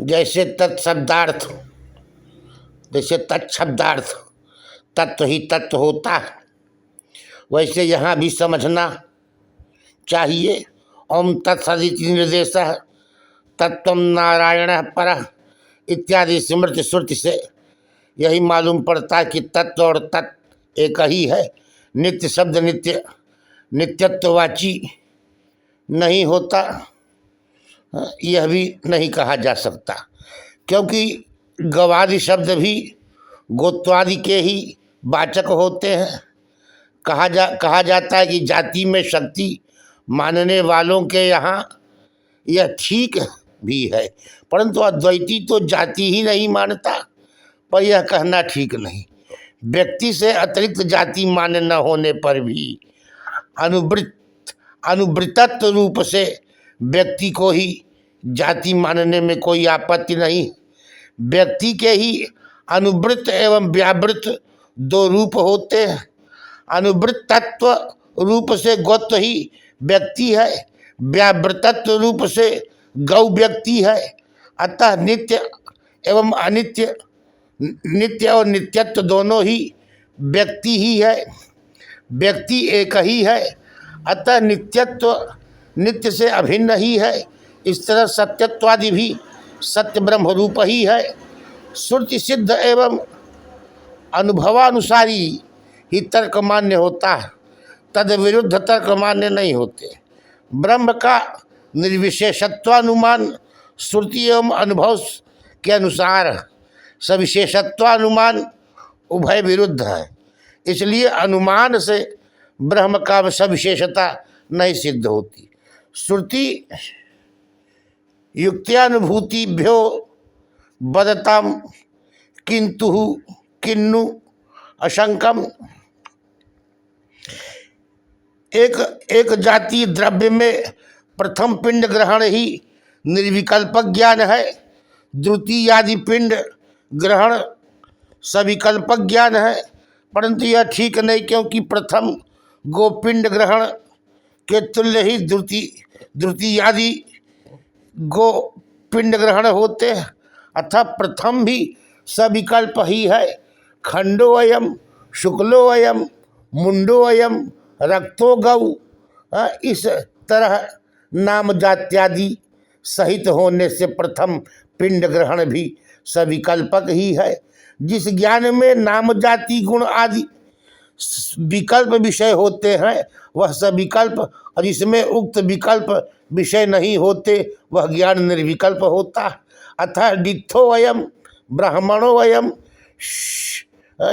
जैसे तत्शब्दार्थ, जैसे तत्शब्दार्थ तत्व ही तत्व होता है, वैसे यहाँ भी समझना चाहिए। ओम तत्सदिति निर्देश तत्व नारायण पर इत्यादि स्मृति श्रुति से यही मालूम पड़ता है कि तत्व और तत् एक ही है। नित्य शब्द नित्य नित्यत्ववाची नहीं होता, यह भी नहीं कहा जा सकता, क्योंकि गवादि शब्द भी गोत्वादि के ही वाचक होते हैं। कहा जाता है कि जाति में शक्ति मानने वालों के यहाँ यह ठीक भी है, परंतु अद्वैती तो जाति ही नहीं मानता, पर यह कहना ठीक नहीं। व्यक्ति से अतिरिक्त जाति मान्य न होने पर भी अनुवृत्तत्व रूप से व्यक्ति को ही जाति मानने में कोई आपत्ति नहीं। व्यक्ति के ही अनुवृत्त एवं व्यावृत्त दो रूप होते हैं। अनुवृत्तत्व रूप से गोत्व ही व्यक्ति है, व्यावृत्तत्व रूप से गौ व्यक्ति है। अतः नित्य एवं अनित्य, नित्य और नित्यत्व दोनों ही व्यक्ति ही है, व्यक्ति एक ही है। अतः नित्यत्व नित्य से अभिन्न ही है। इस तरह सत्यत्वादि भी सत्य ब्रह्म रूप ही है। श्रुति सिद्ध एवं अनुभवानुसारी ही तर्क मान्य होता है, तद विरुद्ध तर्क मान्य नहीं होते। ब्रह्म का निर्विशेषत्वानुमान श्रुति एवं अनुभव के अनुसार सविशेषत्वानुमान उभय विरुद्ध है। इसलिए अनुमान से ब्रह्म का सविशेषता नहीं सिद्ध होती। श्रुति युक्त्यानुभूतिभ्यो वदताम किंतु किन्नु अशंकम। एक जाति द्रव्य में प्रथम पिंड ग्रहण ही निर्विकल्पक ज्ञान है, द्वितीयादि पिंड ग्रहण सविकल्पक ज्ञान है। परंतु यह ठीक नहीं, क्योंकि प्रथम गोपिंड ग्रहण के तुल्य ही द्वितीयादि गोपिंड ग्रहण होते हैं। अतः प्रथम भी सविकल्प ही है। खंडो अयम शुक्लो अयम मुंडो अयम रक्तो गौ, इस तरह नाम जात्यादि सहित होने से प्रथम पिंड ग्रहण भी सविकल्पक ही है। जिस ज्ञान में नाम जाति गुण आदि विकल्प विषय होते हैं वह सविकल्प, और जिसमें उक्त विकल्प विषय नहीं होते वह ज्ञान निर्विकल्प होता। अतः डित्थो अयम ब्राह्मणो अयम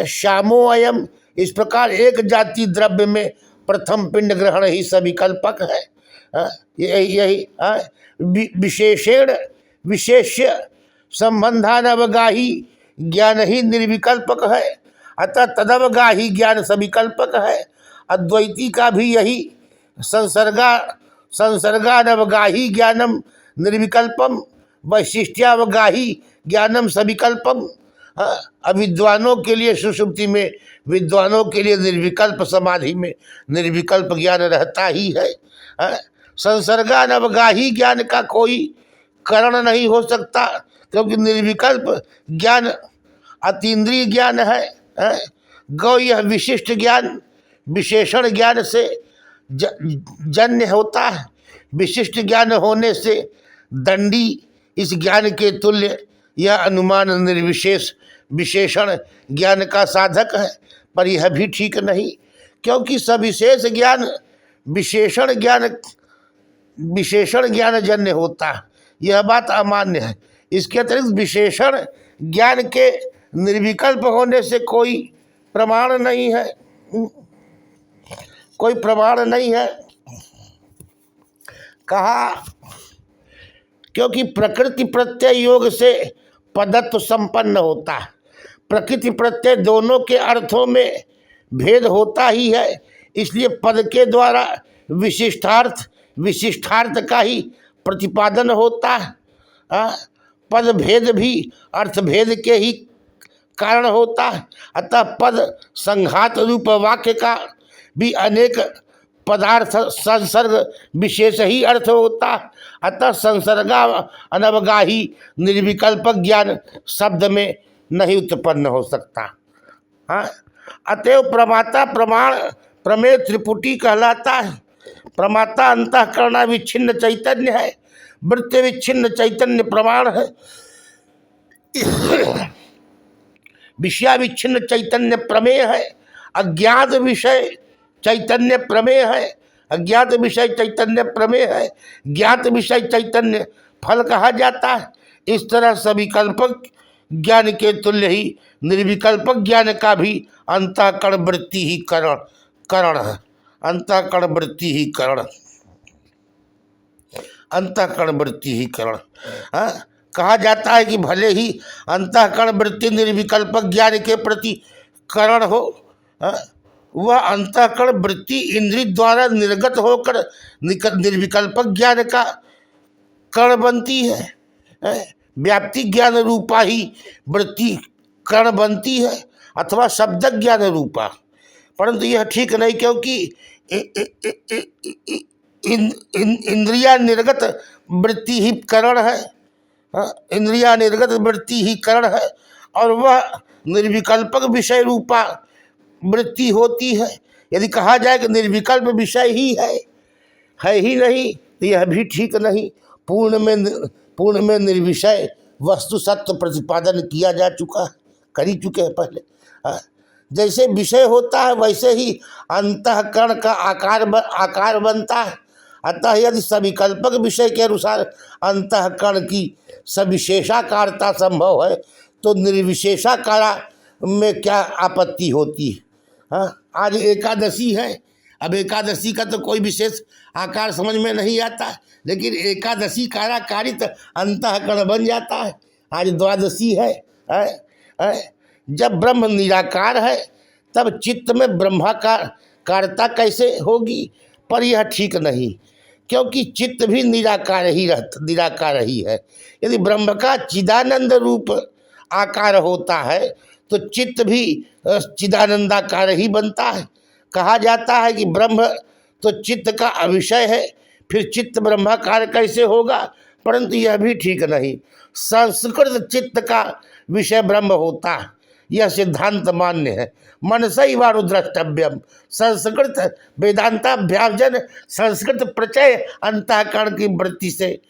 श्यामो अयम, इस प्रकार एक जाति द्रव्य में प्रथम पिंड ग्रहण ही सविकल्पक है। यही विशेषेण विशेष्य संबंधानवगाही ज्ञान ही निर्विकल्पक है। अतः तदवगाही ज्ञान सविकल्पक है। अद्वैती का भी यही संसर्गानवगाही ज्ञानम निर्विकल्पम वैशिष्ट्यावगाही ज्ञानम सविकल्पम। अविद्वानों के लिए सुषुप्ति में, विद्वानों के लिए निर्विकल्प समाधि में निर्विकल्प ज्ञान रहता ही है। संसर्गानवगाही ज्ञान का कोई कारण नहीं हो सकता, क्योंकि निर्विकल्प ज्ञान अतीन्द्रिय ज्ञान है। गौ यह विशिष्ट ज्ञान विशेषण ज्ञान से जन्य होता है। विशिष्ट ज्ञान होने से दंडी इस ज्ञान के तुल्य यह अनुमान निर्विशेष विशेषण ज्ञान का साधक है। पर यह भी ठीक नहीं, क्योंकि सविशेष ज्ञान विशेषण ज्ञान जन्य होता है, यह बात अमान्य है। इसके अतिरिक्त विशेषण ज्ञान के निर्विकल्प होने से कोई प्रमाण नहीं है, कोई प्रमाण नहीं है। कहा क्योंकि प्रकृति प्रत्यय योग से पदत्व संपन्न होता है। प्रकृति प्रत्यय दोनों के अर्थों में भेद होता ही है, इसलिए पद के द्वारा विशिष्टार्थ का ही प्रतिपादन होता है। पद भेद भी अर्थ भेद के ही कारण होता है। अतः पद संघात रूप वाक्य का भी अनेक पदार्थ संसर्ग विशेष ही अर्थ होता, अतः संसर्गा अनवगाही निर्विकल्प ज्ञान शब्द में नहीं उत्पन्न हो सकता। हाँ, अतएव प्रमाता प्रमाण प्रमेय त्रिपुटी कहलाता है। प्रमाता अंतःकरण विच्छिन्न चैतन्य है, वृत्ति विच्छिन्न चैतन्य प्रमाण है, विषयाविच्छिन्न चैतन्य प्रमेय है, अज्ञात विषय चैतन्य प्रमेय है, अज्ञात विषय चैतन्य प्रमेय है, ज्ञात विषय चैतन्य फल कहा जाता है। इस तरह सविकल्पक ज्ञान के तुल्य ही निर्विकल्पक ज्ञान का भी अंतःकरण वृत्ति ही करण है। अंतःकरण वृत्ति ही करण, अंतःकरण वृत्ति ही करण। कहा जाता है कि भले ही अंतःकरण वृत्ति निर्विकल्पक ज्ञान के प्रति करण हो, वह अंतःकरण वृत्ति इंद्रिय द्वारा निर्गत होकर निर्विकल्पक ज्ञान का कर्ण बनती है। व्याप्ति ज्ञान रूपा ही वृत्ति कर्ण बनती है अथवा शब्द ज्ञान रूपा, परंतु यह ठीक नहीं, क्योंकि इंद्रिया निर्गत वृत्ति ही करण है। इंद्रिया निर्गत वृत्ति ही करण है और वह निर्विकल्पक विषय रूपा वृत्ति होती है। यदि कहा जाए कि निर्विकल्प विषय ही है ही नहीं, तो यह भी ठीक नहीं। पूर्ण में निर्विषय वस्तु सत्व प्रतिपादन किया जा चुका है, कर ही चुके हैं पहले। जैसे विषय होता है वैसे ही अंतःकरण का आकार बनता है। अतः यदि सविकल्पक विषय के अनुसार अंतःकरण की सविशेषाकारता संभव है, तो निर्विशेषाकारा में क्या आपत्ति होती है। हाँ, आज एकादशी है, अब एकादशी का तो कोई विशेष आकार समझ में नहीं आता, लेकिन एकादशी काराकारित अंतःकरण बन जाता है। आज द्वादशी है। जब ब्रह्म निराकार है तब चित्त में ब्रह्माकारता कैसे होगी, पर यह ठीक नहीं, क्योंकि चित्त भी निराकार ही है। यदि ब्रह्म का चिदानंद रूप आकार होता है तो चित्त भी चिदानंदाकार ही बनता है। कहा जाता है कि ब्रह्म तो चित्त का अविषय है, फिर चित्त ब्रह्माकार कैसे होगा, परंतु यह भी ठीक नहीं। संस्कृत चित्त का विषय ब्रह्म होता है, यह सिद्धांत मान्य है। मनसैवाणु द्रष्टव्यम, संस्कृत वेदांताभ्यासजन संस्कृत प्रचय अंतःकरण की वृत्ति से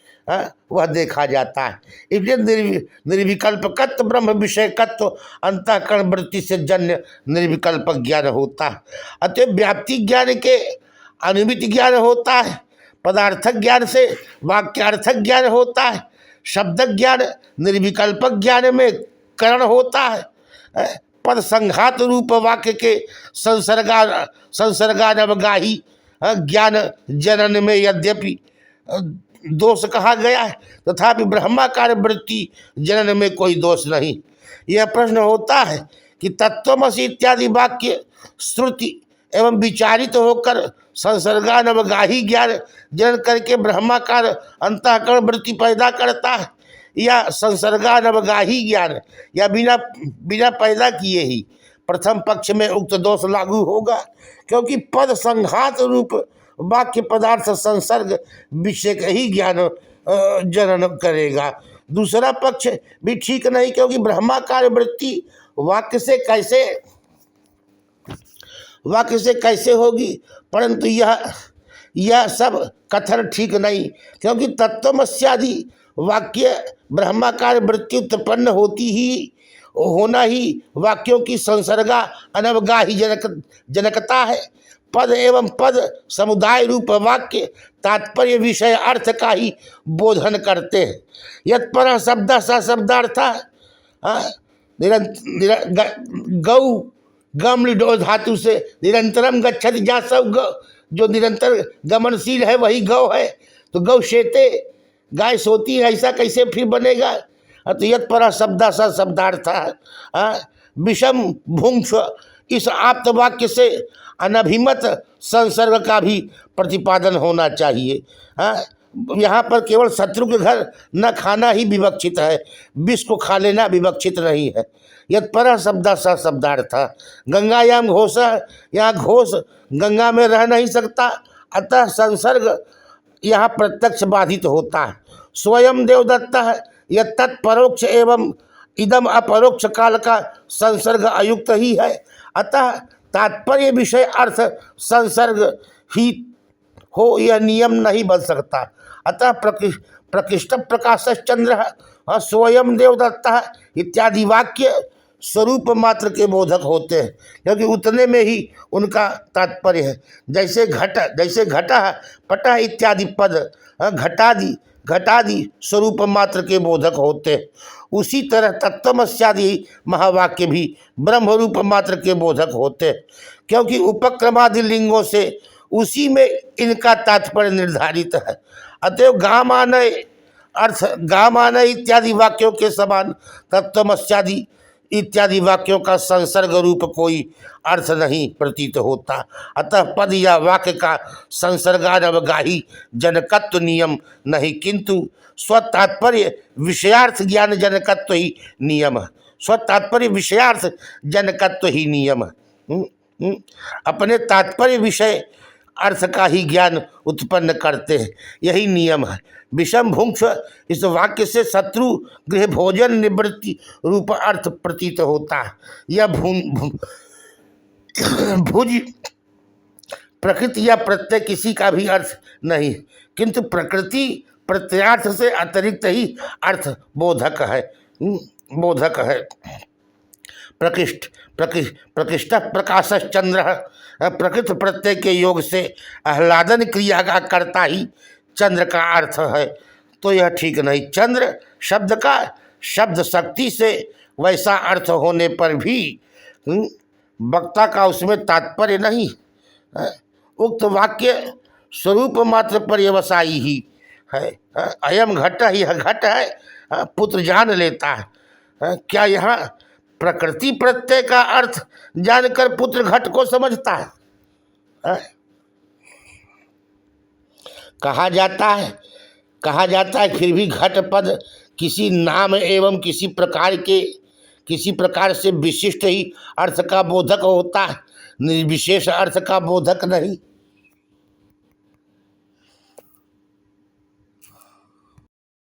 वह देखा जाता है। इसलिए निर्विकल्पकत्व ब्रह्म विषयकत्व अंतःकरण वृत्ति से जन्य निर्विकल्पक ज्ञान होता है। अतः व्याप्ति ज्ञान के अनुमित ज्ञान होता है, पदार्थक ज्ञान से वाक्यार्थक ज्ञान होता है, शब्द ज्ञान निर्विकल्पक ज्ञान में करण होता है। पद संघात रूप वाक्य के संसर्गानवगाही ज्ञान जनन में यद्यपि दोष कहा गया है, तथापि ब्रह्माकार वृत्ति जनन में कोई दोष नहीं। यह प्रश्न होता है कि तत्वमसि इत्यादि वाक्य श्रुति एवं विचारित होकर संसर्गानवगाही ज्ञान जनन करके ब्रह्माकार अंतःकरण वृत्ति पैदा करता है, या संसर्गानवगाही ज्ञान या बिना पैदा किए ही। प्रथम पक्ष में उक्त दोष लागू होगा, क्योंकि पद संघात रूप वाक्य पदार्थ संसर्ग विषय का ही ज्ञान जनन करेगा। दूसरा पक्ष भी ठीक नहीं, क्योंकि ब्रह्माकार वृत्ति वाक्य से कैसे होगी, परंतु यह सब कथन ठीक नहीं, क्योंकि तत्वमस्यादि वाक्य ब्रह्माकार वृत्ति उत्पन्न होना ही वाक्यों की संसर्गा अनवगाही जनकता है। पद एवं पद समुदाय रूप वाक्य तात्पर्य विषय अर्थ का ही बोधन करते हैं। यत्पर शब्द स शब्दार्थ गौ गम लिडो धातु से निरंतरम गच्छति, जहाँ सब जो निरंतर गमनशील है वही गौ है, तो गौ शेते गाय सोती है, ऐसा कैसे फिर बनेगा। तो यत्पर शब्द स शब्दार्थ विषम भुंक्ष, इस आप्त वाक्य से अनभिमत संसर्ग का भी प्रतिपादन होना चाहिए। यहाँ पर केवल शत्रु के घर न खाना ही विवक्षित है, विष को खा लेना विवक्षित नहीं है। यत्पर शब्द स शब्दार्थ गंगायाम घोष, यहाँ घोष गंगा में रह नहीं सकता अतः संसर्ग यहाँ प्रत्यक्ष बाधित होता है। स्वयं देवदत्त है, यह तत्परोक्ष एवं इदम अपरोक्ष काल का संसर्ग अयुक्त ही है। अतः तात्पर्य विषय अर्थ संसर्ग ही हो यह नियम नहीं बन सकता। अतः प्रकृष्ट प्रकाश चंद्र स्वयं देवदत्ता इत्यादि वाक्य स्वरूप मात्र के बोधक होते हैं, क्योंकि उतने में ही उनका तात्पर्य है। जैसे घटा पटा इत्यादि पद घटादि स्वरूप मात्र के बोधक होते हैं, उसी तरह तत्वमस्यादि महावाक्य भी ब्रह्म रूप मात्र के बोधक होते हैं, क्योंकि उपक्रमादि लिंगों से उसी में इनका तात्पर्य निर्धारित है। अतएव गामानय इत्यादि वाक्यों के समान तत्वमस्यादि इत्यादि वाक्यों का संसर्ग रूप कोई अर्थ नहीं प्रतीत होता। अतः पद या वाक्य का संसर्गानवगाही जनकत्व नियम नहीं, किंतु स्वतात्पर्य विषयार्थ ज्ञान जनकत्व ही नियम है। स्वतात्पर्य विषयार्थ जनकत्व ही नियम है। अपने तात्पर्य विषय अर्थ का ही ज्ञान उत्पन्न करते हैं, यही नियम है। विषम भुंक्ष इस वाक्य से शत्रु गृह भोजन निवृत्ति रूप अर्थ प्रतीत होता है। यह भुज प्रकृति या प्रत्यय किसी का भी अर्थ नहीं, किंतु प्रकृति प्रत्यार्थ से अतिरिक्त ही अर्थ बोधक है। प्रकृष्ट प्रकाश चंद्र प्रकृत प्रत्यय के योग से आह्लादन क्रिया का कर्ता ही चंद्र का अर्थ है, तो यह ठीक नहीं। चंद्र शब्द का शब्द शक्ति से वैसा अर्थ होने पर भी वक्ता का उसमें तात्पर्य नहीं है। उक्त वाक्य स्वरूप मात्र पर्यवसायी ही है। अयम घट, यह घट है, पुत्र जान लेता है। क्या यहाँ प्रकृति प्रत्यय का अर्थ जानकर पुत्र घट को समझता है? कहा जाता है फिर भी घट पद किसी नाम एवं किसी प्रकार से विशिष्ट ही अर्थ का बोधक होता है, निर्विशेष अर्थ का बोधक नहीं।